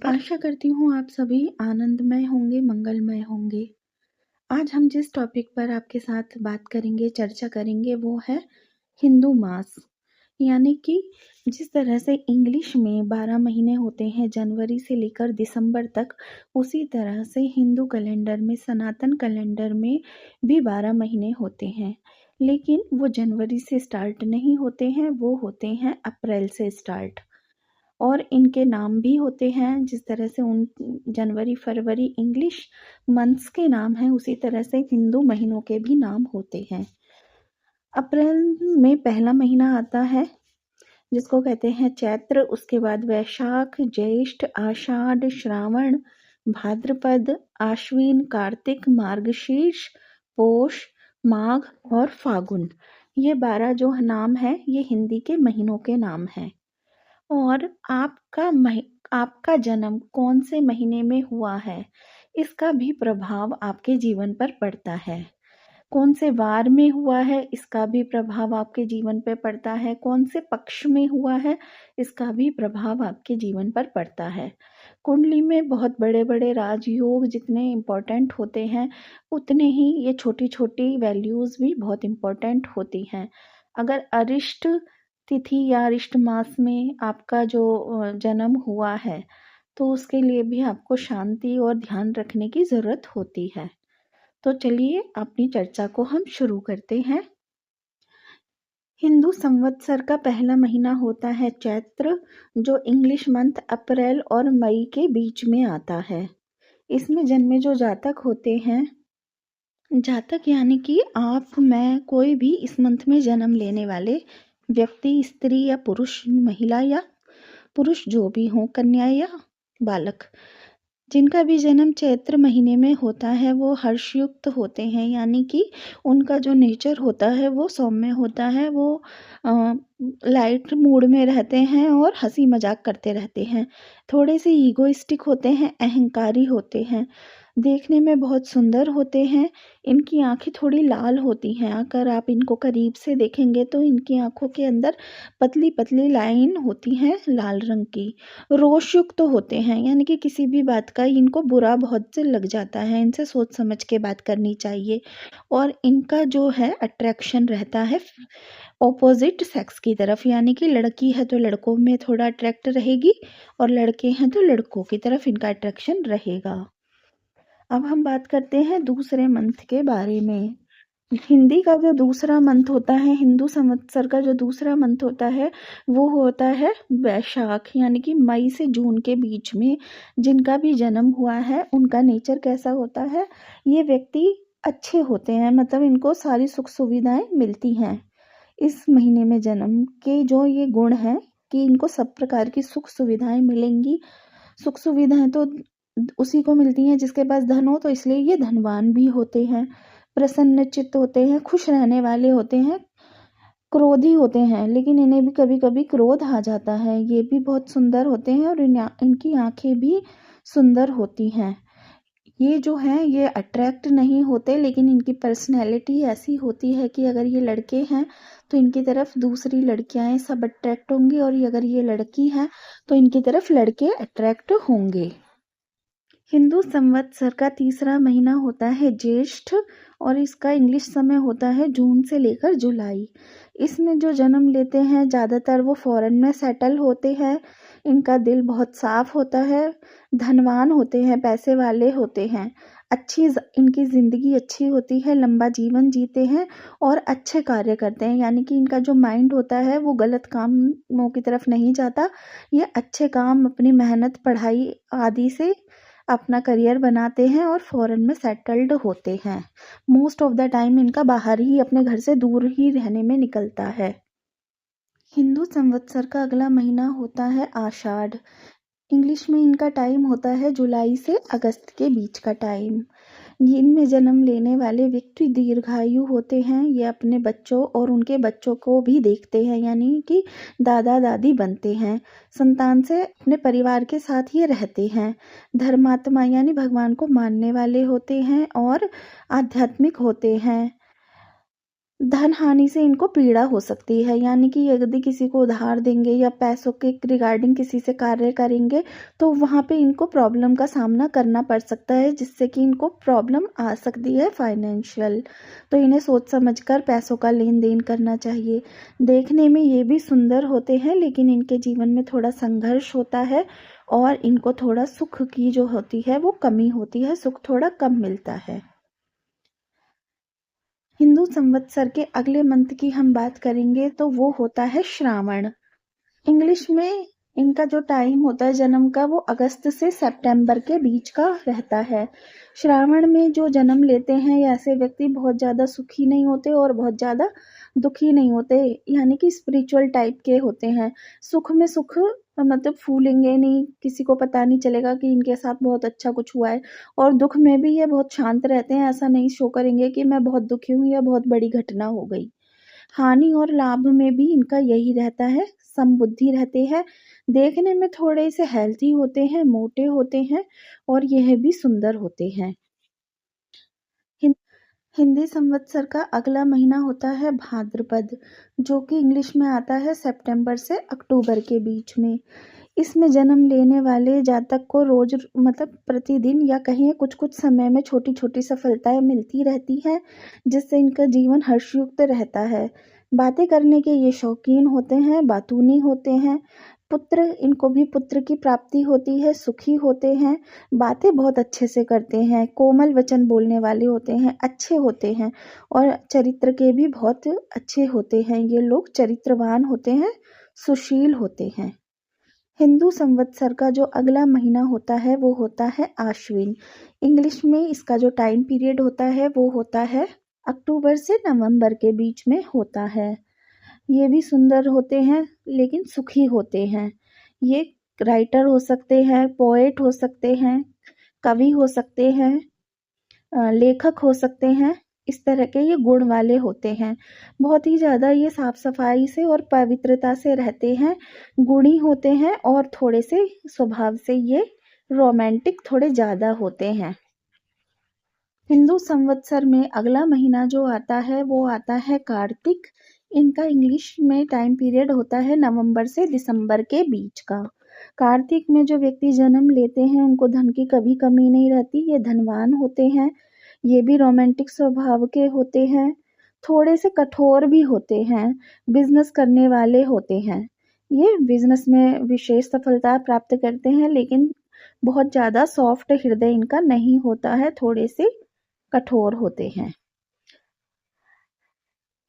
आशा करती हूँ आप सभी आनंदमय होंगे, मंगलमय होंगे। आज हम जिस टॉपिक पर आपके साथ बात करेंगे, चर्चा करेंगे वो है हिंदू मास। यानी कि जिस तरह से इंग्लिश में 12 महीने होते हैं जनवरी से लेकर दिसंबर तक, उसी तरह से हिंदू कैलेंडर में, सनातन कैलेंडर में भी 12 महीने होते हैं। लेकिन वो जनवरी से स्टार्ट नहीं होते हैं, वो होते हैं अप्रैल से स्टार्ट। और इनके नाम भी होते हैं जिस तरह से उन जनवरी, फरवरी इंग्लिश मंथ्स के नाम हैं, उसी तरह से हिंदू महीनों के भी नाम होते हैं। अप्रैल में पहला महीना आता है जिसको कहते हैं चैत्र, उसके बाद वैशाख, ज्येष्ठ, आषाढ़, श्रावण, भाद्रपद, आश्विन, कार्तिक, मार्गशीर्ष, पौष, माघ और फागुन। ये 12 जो नाम है ये हिंदी के महीनों के नाम हैं। और आपका जन्म कौन से महीने में हुआ है, इसका भी प्रभाव आपके जीवन पर पड़ता है। कौन से वार में हुआ है, इसका भी प्रभाव आपके जीवन पर पड़ता है। कौन से पक्ष में हुआ है, इसका भी प्रभाव आपके जीवन पर पड़ता है। कुंडली में बहुत बड़े बड़े राजयोग जितने इम्पोर्टेंट होते हैं, उतने ही ये छोटी छोटी वैल्यूज़ भी बहुत इम्पोर्टेंट होती हैं। अगर अरिष्ट तिथि या अरिष्ट मास में आपका जो जन्म हुआ है, तो उसके लिए भी आपको शांति और ध्यान रखने की ज़रूरत होती है। तो चलिए अपनी चर्चा को हम शुरू करते हैं। हिंदू संवत्सर का पहला महीना होता है चैत्र, जो इंग्लिश मंथ अप्रैल और मई के बीच में आता है। इसमें जन्मे जो जातक होते हैं, जातक यानी कि आप, मैं, कोई भी इस मंथ में जन्म लेने वाले व्यक्ति, स्त्री या पुरुष, महिला या पुरुष जो भी हों, कन्या या बालक, जिनका भी जन्म चैत्र महीने में होता है वो हर्षयुक्त होते हैं। यानी कि उनका जो नेचर होता है वो सौम्य होता है, वो लाइट मूड में रहते हैं और हंसी मजाक करते रहते हैं। थोड़े से ईगोइस्टिक होते हैं, अहंकारी होते हैं, देखने में बहुत सुंदर होते हैं। इनकी आंखें थोड़ी लाल होती हैं, अगर आप इनको करीब से देखेंगे तो इनकी आंखों के अंदर पतली पतली लाइन होती हैं लाल रंग की। रोषयुक्त तो होते हैं, यानी कि किसी भी बात का इनको बुरा बहुत से लग जाता है, इनसे सोच समझ के बात करनी चाहिए। और इनका जो है अट्रैक्शन रहता है ऑपोजिट सेक्स की तरफ, यानी कि लड़की है तो लड़कों में थोड़ा अट्रैक्ट रहेगी और लड़के हैं तो लड़कों की तरफ इनका अट्रैक्शन रहेगा। अब हम बात करते हैं दूसरे मंथ के बारे में। हिंदी का जो दूसरा मंथ होता है, हिंदू संवत्सर का जो दूसरा मंथ होता है, वो होता है वैशाख, यानी कि मई से जून के बीच में जिनका भी जन्म हुआ है उनका नेचर कैसा होता है। ये व्यक्ति अच्छे होते हैं, मतलब इनको सारी सुख सुविधाएं मिलती हैं। इस महीने में जन्म के जो ये गुण हैं कि इनको सब प्रकार की सुख सुविधाएं मिलेंगी। सुख सुविधाएं तो उसी को मिलती हैं जिसके पास धन हो, तो इसलिए ये धनवान भी होते हैं, प्रसन्न चित्त होते हैं, खुश रहने वाले होते हैं, क्रोधी होते हैं, लेकिन इन्हें भी कभी कभी क्रोध आ जाता है। ये भी बहुत सुंदर होते हैं और इनकी आंखें भी सुंदर होती हैं। ये जो हैं ये अट्रैक्ट नहीं होते, लेकिन इनकी पर्सनैलिटी ऐसी होती है कि अगर ये लड़के हैं तो इनकी तरफ दूसरी लड़कियां सब अट्रैक्ट होंगी, और अगर ये लड़की हैं तो इनकी तरफ लड़के अट्रैक्ट होंगे। हिंदू संवत्सर का तीसरा महीना होता है ज्येष्ठ, और इसका इंग्लिश समय होता है जून से लेकर जुलाई। इसमें जो जन्म लेते हैं ज़्यादातर वो फॉरेन में सेटल होते हैं। इनका दिल बहुत साफ होता है, धनवान होते हैं, पैसे वाले होते हैं, इनकी ज़िंदगी अच्छी होती है, लंबा जीवन जीते हैं और अच्छे कार्य करते हैं। यानी कि इनका जो माइंड होता है वो गलत कामों की तरफ नहीं जाता। ये अच्छे काम, अपनी मेहनत, पढ़ाई आदि से अपना करियर बनाते हैं और फॉरेन में सेटल्ड होते हैं। मोस्ट ऑफ द टाइम इनका बाहर ही, अपने घर से दूर ही रहने में निकलता है। हिंदू संवत्सर का अगला महीना होता है आषाढ़। इंग्लिश में इनका टाइम होता है जुलाई से अगस्त के बीच का टाइम। इनमें जन्म लेने वाले व्यक्ति दीर्घायु होते हैं। ये अपने बच्चों और उनके बच्चों को भी देखते हैं, यानी कि दादा दादी बनते हैं। संतान से अपने परिवार के साथ ये रहते हैं। धर्मात्मा यानी भगवान को मानने वाले होते हैं और आध्यात्मिक होते हैं। धन हानि से इनको पीड़ा हो सकती है, यानी कि यदि किसी को उधार देंगे या पैसों के रिगार्डिंग किसी से कार्य करेंगे तो वहाँ पे इनको प्रॉब्लम का सामना करना पड़ सकता है, जिससे कि इनको प्रॉब्लम आ सकती है फाइनेंशियल। तो इन्हें सोच समझकर पैसों का लेन देन करना चाहिए। देखने में ये भी सुंदर होते हैं, लेकिन इनके जीवन में थोड़ा संघर्ष होता है और इनको थोड़ा सुख की जो होती है वो कमी होती है, सुख थोड़ा कम मिलता है। हिंदू संवत्सर के अगले मंथ की हम बात करेंगे तो वो होता है श्रावण। इंग्लिश में इनका जो टाइम होता है जन्म का वो अगस्त से सितंबर के बीच का रहता है। श्रावण में जो जन्म लेते हैं ऐसे व्यक्ति बहुत ज़्यादा सुखी नहीं होते और बहुत ज़्यादा दुखी नहीं होते, यानी कि स्पिरिचुअल टाइप के होते हैं। सुख में सुख मतलब फूलेंगे नहीं, किसी को पता नहीं चलेगा कि इनके साथ बहुत अच्छा कुछ हुआ है, और दुख में भी ये बहुत शांत रहते हैं, ऐसा नहीं शो करेंगे कि मैं बहुत दुखी हूँ या बहुत बड़ी घटना हो गई। हानि और लाभ में भी इनका यही रहता है, समबुद्धि रहते हैं, देखने में थोड़े से हेल्थी होते हैं, मोटे होते हैं और यह भी सुंदर होते हैं। हिंदी संवत्सर का अगला महीना होता है भाद्रपद, जो कि इंग्लिश में आता है सितंबर से अक्टूबर के बीच में। इसमें जन्म लेने वाले जातक को रोज मतलब प्रतिदिन या कहीं कुछ कुछ समय में छोटी छोटी सफलताएं मिलती रहती हैं, जिससे इनका जीवन हर्षयुक्त रहता है। बातें करने के ये शौकीन होते हैं, बातूनी होते हैं। पुत्र, इनको भी पुत्र की प्राप्ति होती है, सुखी होते हैं, बातें बहुत अच्छे से करते हैं, कोमल वचन बोलने वाले होते हैं, अच्छे होते हैं और चरित्र के भी बहुत अच्छे होते हैं। ये लोग चरित्रवान होते हैं, सुशील होते हैं। हिंदू संवत्सर का जो अगला महीना होता है वो होता है आश्विन। इंग्लिश में इसका जो टाइम पीरियड होता है वो होता है अक्टूबर से नवंबर के बीच में होता है। ये भी सुंदर होते हैं लेकिन सुखी होते हैं। ये राइटर हो सकते हैं, पोएट हो सकते हैं, कवि हो सकते हैं, लेखक हो सकते हैं। इस तरह के ये गुण वाले होते हैं। बहुत ही ज़्यादा ये साफ सफाई से और पवित्रता से रहते हैं, गुणी होते हैं और थोड़े से स्वभाव से ये रोमांटिक थोड़े ज़्यादा होते हैं। हिंदू संवत्सर में अगला महीना जो आता है वो आता है कार्तिक। इनका इंग्लिश में टाइम पीरियड होता है नवंबर से दिसंबर के बीच का। कार्तिक में जो व्यक्ति जन्म लेते हैं उनको धन की कभी कमी नहीं रहती, ये धनवान होते हैं। ये भी रोमांटिक स्वभाव के होते हैं, थोड़े से कठोर भी होते हैं, बिजनेस करने वाले होते हैं। ये बिजनेस में विशेष सफलता प्राप्त करते हैं, लेकिन बहुत ज़्यादा सॉफ्ट हृदय इनका नहीं होता है, थोड़े से कठोर होते हैं।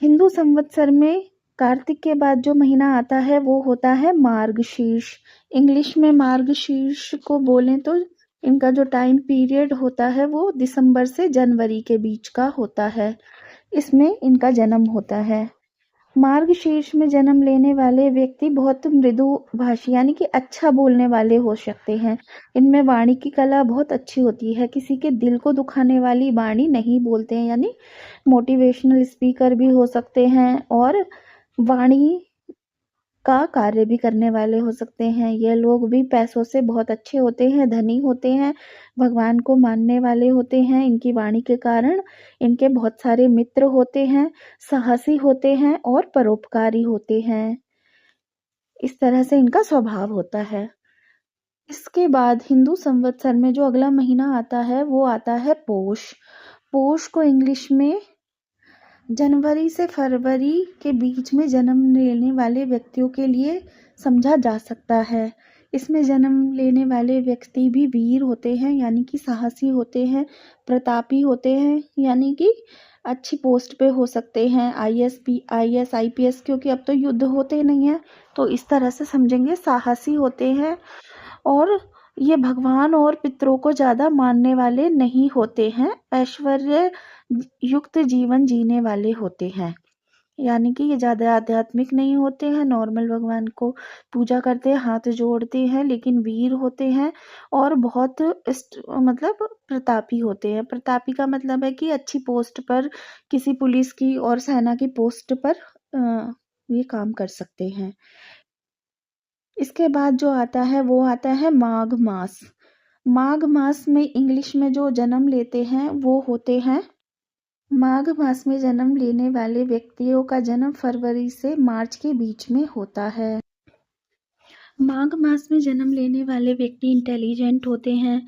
हिंदू संवत्सर में कार्तिक के बाद जो महीना आता है वो होता है मार्गशीर्ष। इंग्लिश में मार्गशीर्ष को बोलें तो इनका जो टाइम पीरियड होता है वो दिसंबर से जनवरी के बीच का होता है। इसमें इनका जन्म होता है। मार्गशीर्ष में जन्म लेने वाले व्यक्ति बहुत मृदु भाषी यानी कि अच्छा बोलने वाले हो सकते हैं। इनमें वाणी की कला बहुत अच्छी होती है, किसी के दिल को दुखाने वाली वाणी नहीं बोलते हैं, यानी मोटिवेशनल स्पीकर भी हो सकते हैं और वाणी का कार्य भी करने वाले हो सकते हैं। ये लोग भी पैसों से बहुत अच्छे होते हैं, धनी होते हैं, भगवान को मानने वाले होते हैं। इनकी वाणी के कारण इनके बहुत सारे मित्र होते हैं, साहसी होते हैं और परोपकारी होते हैं। इस तरह से इनका स्वभाव होता है। इसके बाद हिंदू संवत्सर में जो अगला महीना आता है वो आता है पोष। पोष को इंग्लिश में जनवरी से फरवरी के बीच में जन्म लेने वाले व्यक्तियों के लिए समझा जा सकता है। इसमें जन्म लेने वाले व्यक्ति भी वीर होते हैं, यानी कि साहसी होते हैं, प्रतापी होते हैं, यानी कि अच्छी पोस्ट पे हो सकते हैं, आईएएस आईपीएस, क्योंकि अब तो युद्ध होते नहीं हैं, तो इस तरह से समझेंगे, साहसी होते हैं और ये भगवान और पितरों को ज़्यादा मानने वाले नहीं होते हैं, ऐश्वर्य युक्त जीवन जीने वाले होते हैं। यानी कि ये ज़्यादा आध्यात्मिक नहीं होते हैं, नॉर्मल भगवान को पूजा करते हैं, हाथ जोड़ते हैं, लेकिन वीर होते हैं और बहुत मतलब प्रतापी होते हैं। प्रतापी का मतलब है कि अच्छी पोस्ट पर, किसी पुलिस की और सेना की पोस्ट पर ये काम कर सकते हैं। इसके बाद जो आता है वो आता है माघ मास। माघ मास में इंग्लिश में जो जन्म लेते हैं वो होते हैं माघ मास में जन्म लेने वाले व्यक्तियों का जन्म फरवरी से मार्च के बीच में होता है। माघ मास में जन्म लेने वाले व्यक्ति इंटेलिजेंट होते हैं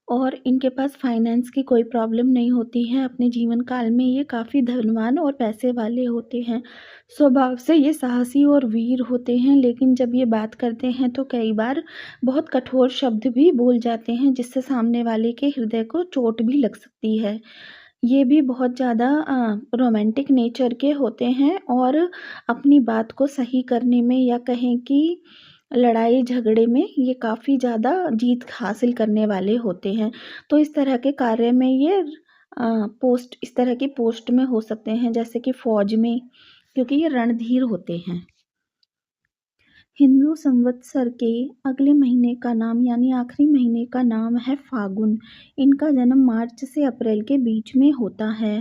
और इनके पास फाइनेंस की कोई प्रॉब्लम नहीं होती है। अपने जीवन काल में ये काफ़ी धनवान और पैसे वाले होते हैं। स्वभाव से ये साहसी और वीर होते हैं, लेकिन जब ये बात करते हैं तो कई बार बहुत कठोर शब्द भी बोल जाते हैं, जिससे सामने वाले के हृदय को चोट भी लग सकती है। ये भी बहुत ज़्यादा रोमांटिक नेचर के होते हैं और अपनी बात को सही करने में या कहें कि लड़ाई झगड़े में ये काफ़ी ज़्यादा जीत हासिल करने वाले होते हैं। तो इस तरह के कार्य में ये पोस्ट इस तरह की पोस्ट में हो सकते हैं, जैसे कि फ़ौज में, क्योंकि ये रणधीर होते हैं। हिंदू संवत्सर के अगले महीने का नाम यानी आखिरी महीने का नाम है फागुन। इनका जन्म मार्च से अप्रैल के बीच में होता है।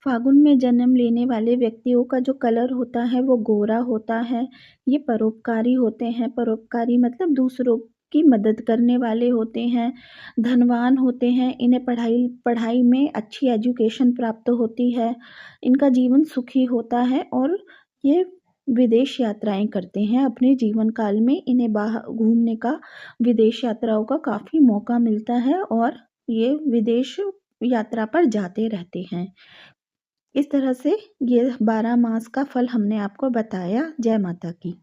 फागुन में जन्म लेने वाले व्यक्तियों का जो कलर होता है वो गोरा होता है। ये परोपकारी होते हैं। परोपकारी मतलब दूसरों की मदद करने वाले होते हैं, धनवान होते हैं, इन्हें पढ़ाई पढ़ाई में अच्छी एजुकेशन प्राप्त होती है, इनका जीवन सुखी होता है और ये विदेश यात्राएँ करते हैं अपने जीवन काल में। इन्हें बाहर घूमने का, विदेश यात्राओं का काफ़ी मौका मिलता है और ये विदेश यात्रा पर जाते रहते हैं। इस तरह से ये 12 मास का फल हमने आपको बताया। जय माता की।